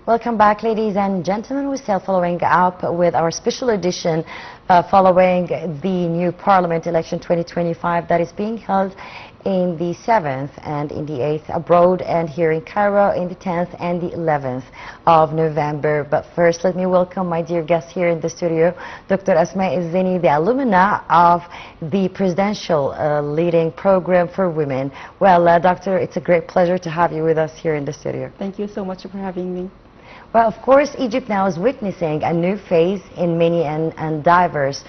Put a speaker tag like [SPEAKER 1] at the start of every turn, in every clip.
[SPEAKER 1] Welcome back, ladies and gentlemen. We're still following up with our special edition following the new Parliament election 2025 that is being held in the 7th and in the 8th abroad, and here in Cairo in the 10th and the 11th of November. But first, let me welcome my dear guest here in the studio, Dr. Asmaa Elzieny, the alumna of the Presidential Leading Program for Women. Well, Doctor, it's a great pleasure to have you with us here in the studio.
[SPEAKER 2] Thank you so much for having me.
[SPEAKER 1] Well, of course, Egypt now is witnessing a new phase in many and diverse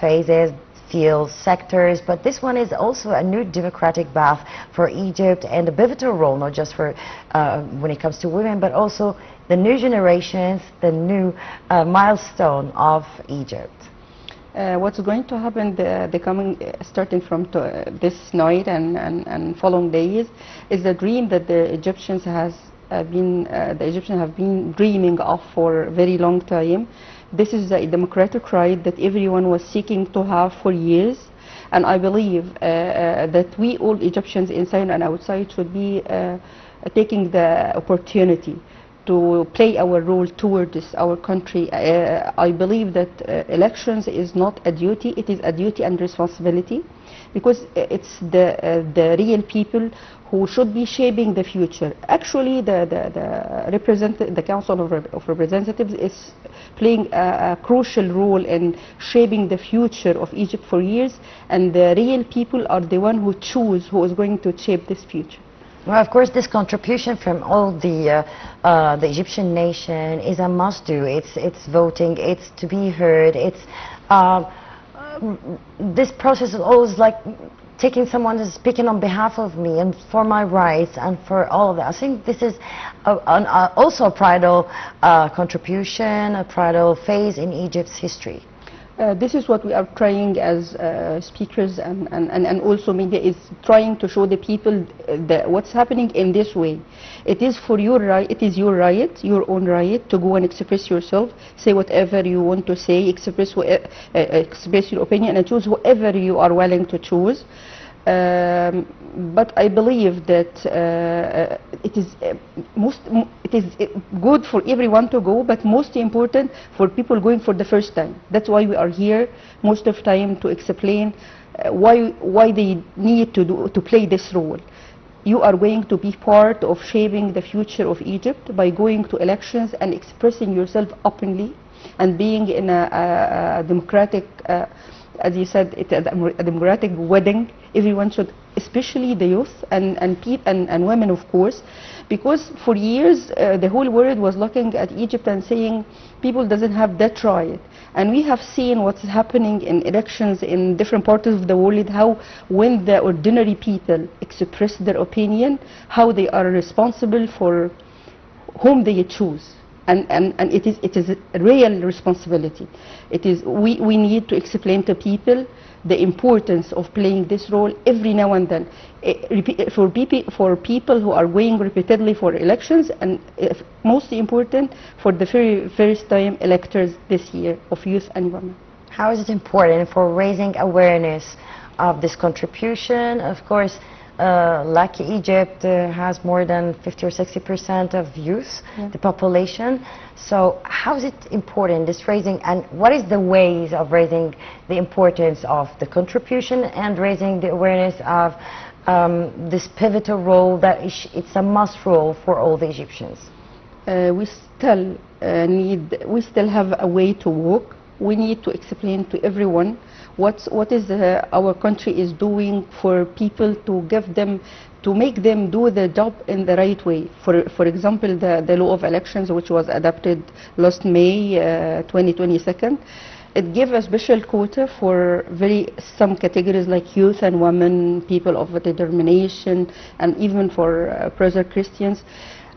[SPEAKER 1] phases, fields, sectors, but this one is also a new democratic path for Egypt and a pivotal role, not just for when it comes to women, but also the new generations, the new milestone of Egypt.
[SPEAKER 2] What's going to happen the coming, starting from this night and following days, is the dream that the Egyptians have been dreaming of for a very long time. This is a democratic right that everyone was seeking to have for years, and I believe that we all Egyptians inside and outside should be taking the opportunity to play our role towards our country. I believe that elections is not a duty, it is a duty and responsibility, because it's the real people who should be shaping the future. Actually, the Council of Representatives is playing a crucial role in shaping the future of Egypt for years, and the real people are the one who choose who is going to shape this future.
[SPEAKER 1] Well, of course, this contribution from all the Egyptian nation is a must-do. It's voting. It's to be heard. It's this process is always like taking someone who's speaking on behalf of me and for my rights and for all of that. I think this is also a prideful contribution, a prideful phase in Egypt's history.
[SPEAKER 2] This is what we are trying as speakers and also media is trying to show the people that what's happening in this way. It is for your right, it is your right, your own right to go and express yourself, say whatever you want to say, express your opinion and choose whoever you are willing to choose. But I believe that it is good for everyone to go, but most important for people going for the first time. That's why we are here most of the time, to explain why they need to play this role. You are going to be part of shaping the future of Egypt by going to elections and expressing yourself openly and being in a democratic, as you said, it's a democratic wedding. Everyone should, especially the youth and women, of course, because for years the whole world was looking at Egypt and saying people doesn't have that right. And we have seen what's happening in elections in different parts of the world, how when the ordinary people express their opinion, how they are responsible for whom they choose. And it is a real responsibility. It is we need to explain to people the importance of playing this role every now and then, for people who are going repeatedly for elections, and most important for the very first time electors this year of youth and women.
[SPEAKER 1] How is it important for raising awareness of this contribution? Of course, like Egypt has more than 50 or 60% of youth, the population. So how is it important, this raising, and what is the ways of raising the importance of the contribution and raising the awareness of this pivotal role that it's a must role for all the Egyptians?
[SPEAKER 2] We still have a way to walk. We need to explain to everyone what is our country is doing for people, to make them do the job in the right way. For example, the law of elections, which was adopted last May 2022, it gave a special quota for some categories like youth and women, people of determination, and even for brother Christians.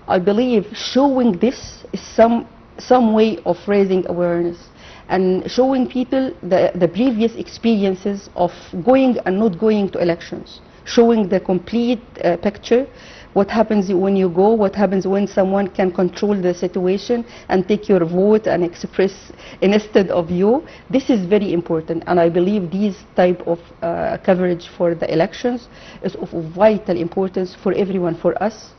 [SPEAKER 2] I believe showing this is some way of raising awareness and showing people the previous experiences of going and not going to elections, showing the complete picture, what happens when you go, what happens when someone can control the situation and take your vote and express instead of you. This is very important, and I believe this type of coverage for the elections is of vital importance for everyone, for us,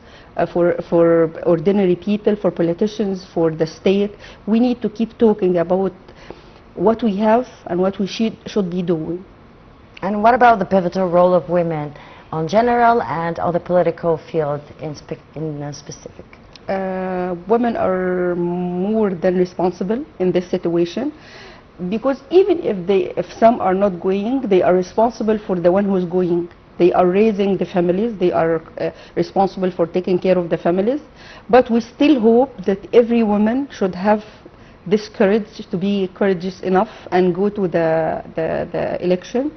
[SPEAKER 2] for ordinary people, for politicians, for the state. We need to keep talking about what we have and what we should be doing.
[SPEAKER 1] And what about the pivotal role of women on general and on the political field in specific?
[SPEAKER 2] Women are more than responsible in this situation, because even if some are not going, they are responsible for the one who is going. They are raising the families, they are responsible for taking care of the families. But we still hope that every woman should have this courage, to be courageous enough and go to the election.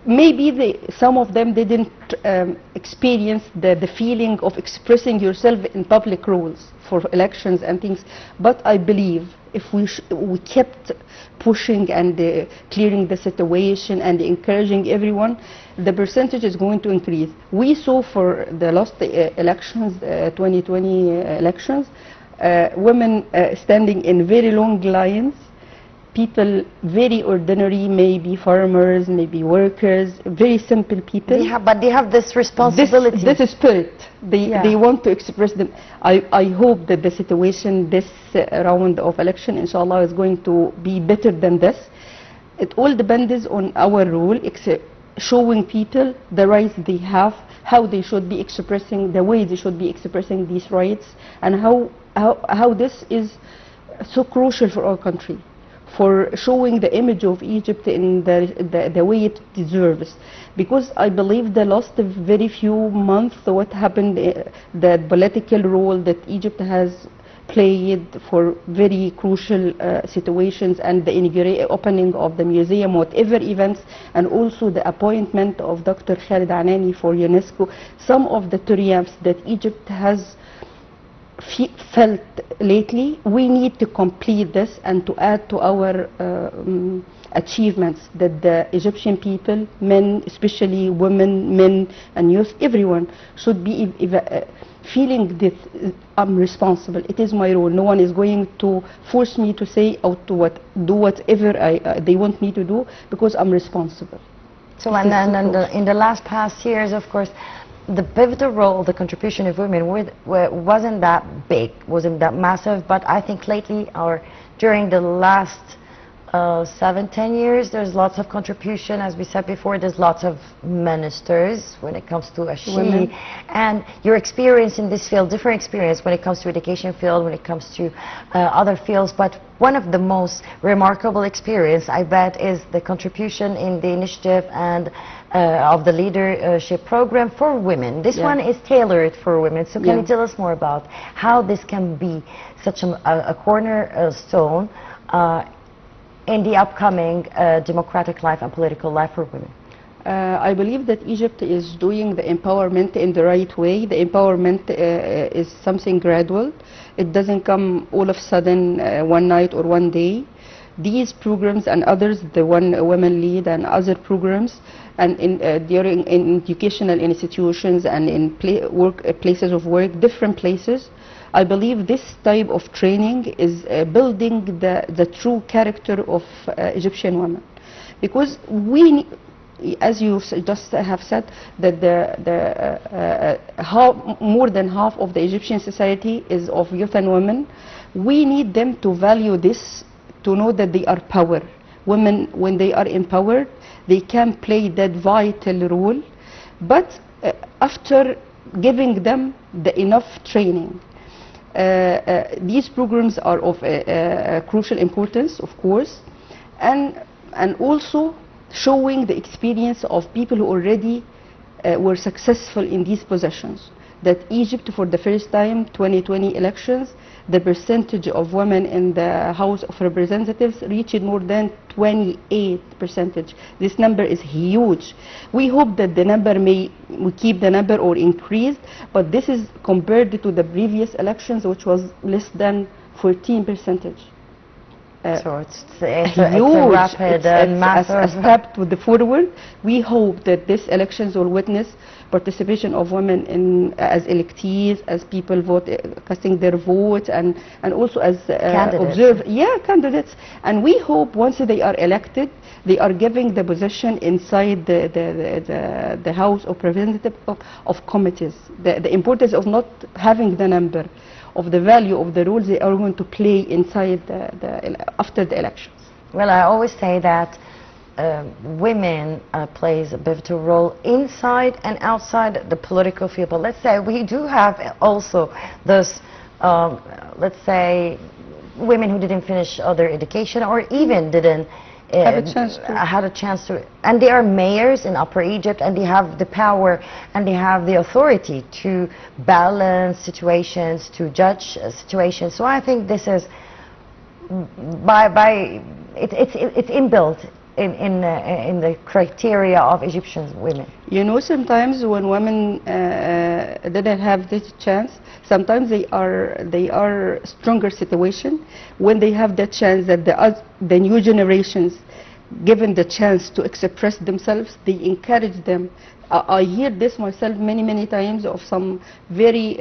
[SPEAKER 2] Maybe some of them didn't experience the feeling of expressing yourself in public roles for elections and things, but I believe if we kept pushing and clearing the situation and encouraging everyone, the percentage is going to increase. We saw for the last elections, 2020 elections, women standing in very long lines, people very ordinary, maybe farmers, maybe workers, very simple people.
[SPEAKER 1] But they have this responsibility.
[SPEAKER 2] This spirit. They want to express them. I hope that the situation this round of election, inshallah, is going to be better than this. It all depends on our role, showing people the rights they have, how they should be expressing, the way they should be expressing these rights, and how this is so crucial for our country, for showing the image of Egypt in the way it deserves. Because I believe the last very few months, what happened, the political role that Egypt has played for very crucial situations, and the opening of the museum, whatever events, and also the appointment of Dr. Khalid Anani for UNESCO, some of the triumphs that Egypt has felt lately, we need to complete this and to add to our achievements, that the Egyptian people, men, especially women, men and youth, everyone should be feeling that I'm responsible. It is my role. No one is going to force me to say or to do whatever they want me to do, because I'm responsible.
[SPEAKER 1] So in the last past years, of course, the pivotal role, the contribution of women wasn't that big, wasn't that massive, but I think lately, or during the last 7-10 years, there's lots of contribution. As we said before, there's lots of ministers when it comes to women. And your experience in this field, different experience when it comes to education field, when it comes to other fields, but one of the most remarkable experience, I bet, is the contribution in the initiative and of the leadership program for women. This one is tailored for women. So can you tell us more about how this can be such a cornerstone in the upcoming democratic life and political life for women?
[SPEAKER 2] I believe that Egypt is doing the empowerment in the right way. The empowerment is something gradual. It doesn't come all of a sudden one night or one day. These programs and others, the one women lead and other programs, and during educational institutions and in places of work, different places, I believe this type of training is building the true character of Egyptian women. Because we, as you just have said, that more than half of the Egyptian society is of youth and women. We need them to value this, to know that they are power. Women, when they are empowered, they can play that vital role, but after giving them the enough training. These programs are of crucial importance, of course, and also showing the experience of people who already were successful in these positions. That Egypt, for the first time, 2020 elections, the percentage of women in the House of Representatives reached more than 28%. This number is huge. We hope that the number we keep the number or increase, but this is compared to the previous elections, which was less than 14%.
[SPEAKER 1] So it's a rapid and massive
[SPEAKER 2] step to the forward. We hope that these elections will witness participation of women in as electees, as people vote, casting their vote, and also as candidates. And we hope once they are elected, they are giving the position inside the House of Representatives of committees. The importance of not having the number, of the value of the roles they are going to play inside after the elections.
[SPEAKER 1] Well, I always say that women plays a pivotal role inside and outside the political field. But let's say we do have also those, let's say, women who didn't finish their education or even didn't had a chance to, and they are mayors in Upper Egypt, and they have the power and they have the authority to balance situations, to judge situations. So I think this is it's inbuilt in the criteria of Egyptian women.
[SPEAKER 2] You know, sometimes when women didn't have this chance, sometimes they are stronger situation when they have the chance that the new generations given the chance to express themselves. They encourage them. I hear this myself many times of some very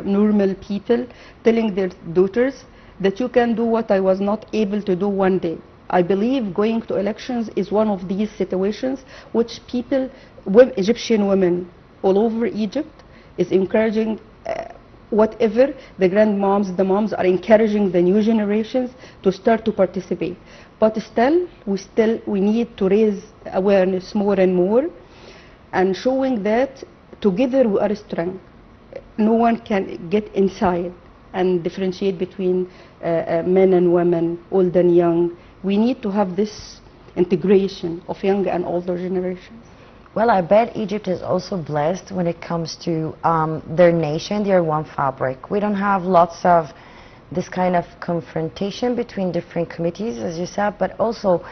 [SPEAKER 2] normal people telling their daughters that you can do what I was not able to do one day. I believe going to elections is one of these situations which Egyptian women all over Egypt is encouraging. Whatever the grandmoms, the moms are encouraging the new generations to start to participate. But still we need to raise awareness more and more, and showing that together we are strong. No one can get inside and differentiate between men and women, old and young. We need to have this integration of young and older generations.
[SPEAKER 1] Well, I bet Egypt is also blessed when it comes to their nation. They're one fabric. We don't have lots of this kind of confrontation between different committees, as you said, but also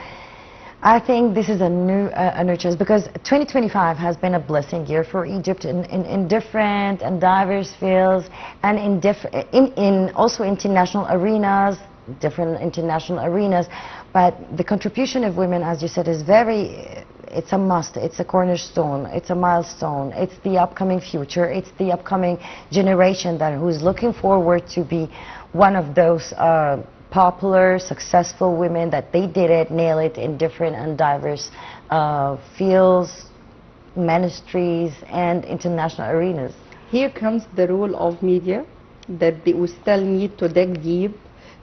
[SPEAKER 1] I think this is a new chance, because 2025 has been a blessing year for Egypt in different and diverse fields, and in also international arenas, different international arenas. But the contribution of women, as you said, is it's a must, it's a cornerstone, it's a milestone, it's the upcoming future, it's the upcoming generation who's looking forward to be one of those popular, successful women that they did it, nail it in different and diverse fields, ministries, and international arenas.
[SPEAKER 2] Here comes the role of media, that we still need to dig deep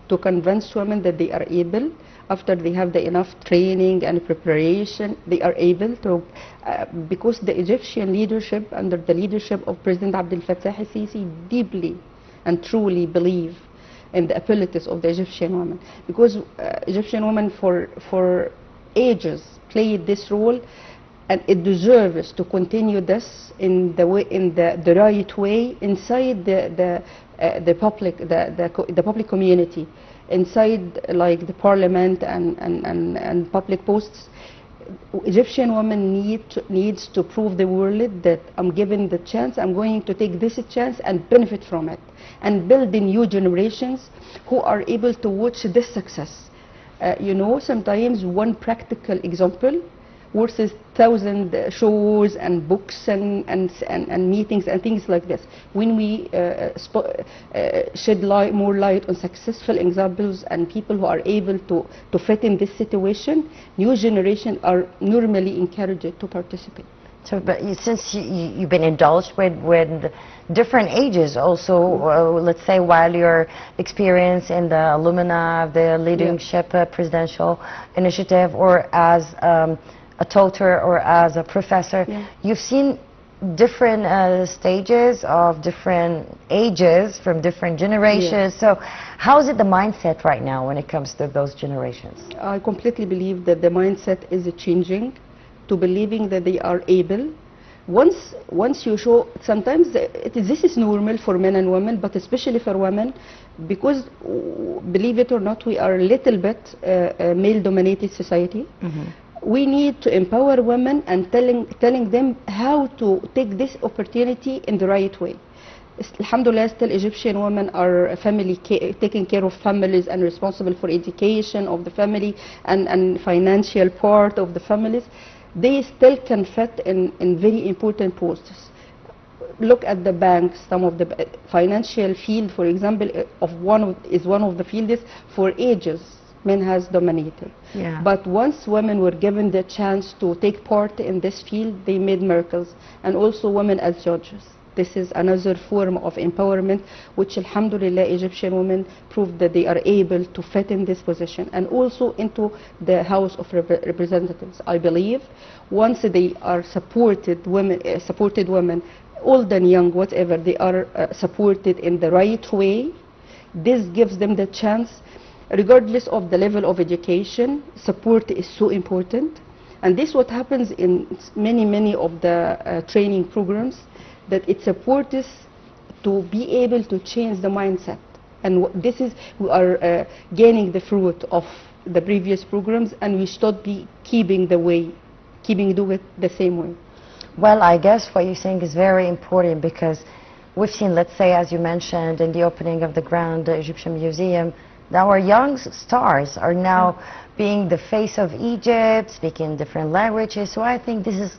[SPEAKER 2] to convince women that they are able. After they have the enough training and preparation, they are able to, because the Egyptian leadership, under the leadership of President Abdel Fattah el-Sisi, deeply and truly believe in the abilities of the Egyptian women. Because Egyptian women for ages played this role, and it deserves to continue this in the right way inside the public community, inside like the parliament and public posts. Egyptian women needs to prove the world that I'm given the chance, I'm going to take this chance and benefit from it, and build the new generations who are able to watch this success. You know, sometimes one practical example versus 1,000 shows and books and meetings and things like this. When we shed more light on successful examples and people who are able to fit in this situation, new generation are normally encouraged to participate.
[SPEAKER 1] So, but since you've been indulged with different ages also, let's say while your experience in the alumni of the leadership presidential initiative, or as a tutor or as a professor, you've seen different stages of different ages from different generations. So how is it the mindset right now when it comes to those generations?
[SPEAKER 2] I completely believe that the mindset is changing to believing that they are able. Once you show, sometimes this is normal for men and women, but especially for women, because believe it or not, we are a little bit male-dominated society. We need to empower women and telling them how to take this opportunity in the right way. Alhamdulillah, still Egyptian women are taking care of families and responsible for education of the family and financial part of the families. They still can fit in very important posts. look at the banks, some of the financial field, for example, is one of the fields for ages men has dominated.
[SPEAKER 1] Yeah.
[SPEAKER 2] But once women were given the chance to take part in this field, they made miracles. And also women as judges. This is another form of empowerment, which alhamdulillah Egyptian women proved that they are able to fit in this position, and also into the House of Representatives. I believe once they are supported women, old and young, whatever, they are supported in the right way. This gives them the chance, regardless of the level of education. Support is so important, and this is what happens in many of the training programs, that it supports us to be able to change the mindset. And this is, we are gaining the fruit of the previous programs, and we should be keeping doing it the same way.
[SPEAKER 1] Well, I guess what you're saying is very important, because we've seen, let's say, as you mentioned in the opening of the Grand Egyptian Museum, that our young stars are now being the face of Egypt, speaking different languages. So I think this is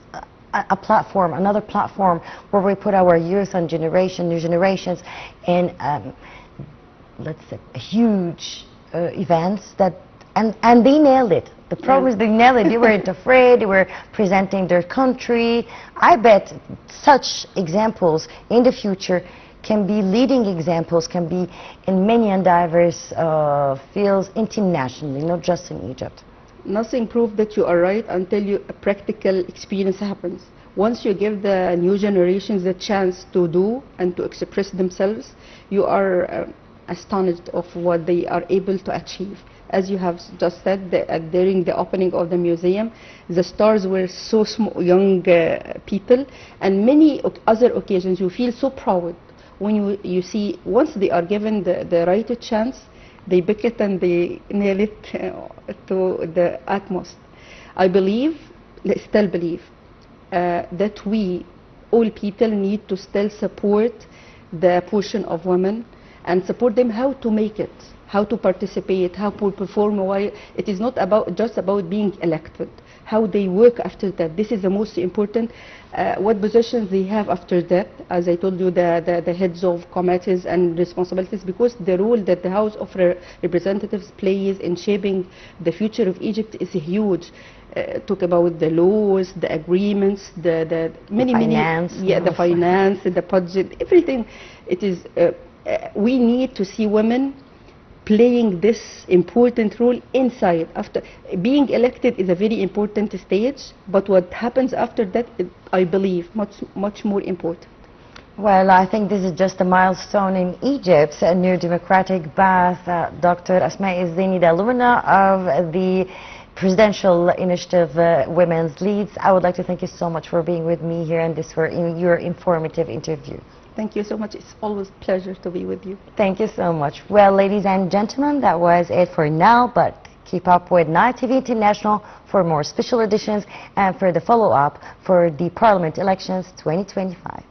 [SPEAKER 1] a platform, another platform where we put our youth and new generations in, let's say, huge events that, and they nailed it. The problem is they nailed it. They weren't afraid. They were presenting their country. I bet such examples in the future can be leading examples, can be in many and diverse fields internationally, not just in Egypt.
[SPEAKER 2] Nothing proves that you are right until a practical experience happens. Once you give the new generations the chance to do and to express themselves, you are astonished of what they are able to achieve. As you have just said, during the opening of the museum, the stars were so small, young people, and many other occasions you feel so proud when you see, once they are given the right chance, they pick it and they nail it to the utmost. I still believe that we, all people, need to still support the portion of women and support them how to make it, how to participate, how to perform. Why it is not just about being elected, how they work after that. This is the most important. What positions they have after that, as I told you, the heads of committees and responsibilities, because the role that the House of Representatives plays in shaping the future of Egypt is huge. Talk about the laws, the agreements, the finance, the finance, the budget, everything. It is. We need to see women playing this important role inside. After being elected is a very important stage, but what happens after that is, I believe, much more important.
[SPEAKER 1] Well, I think this is just a milestone in Egypt's new democratic path. Dr. Asmaa Elzieny, the alumna of the Presidential Initiative Women's Leads, I would like to thank you so much for being with me here and this for your informative interview.
[SPEAKER 2] Thank you so much. It's always a pleasure to be with you.
[SPEAKER 1] Thank you so much. Well, ladies and gentlemen, that was it for now, but keep up with Nile TV International for more special editions and for the follow-up for the Parliament Elections 2025.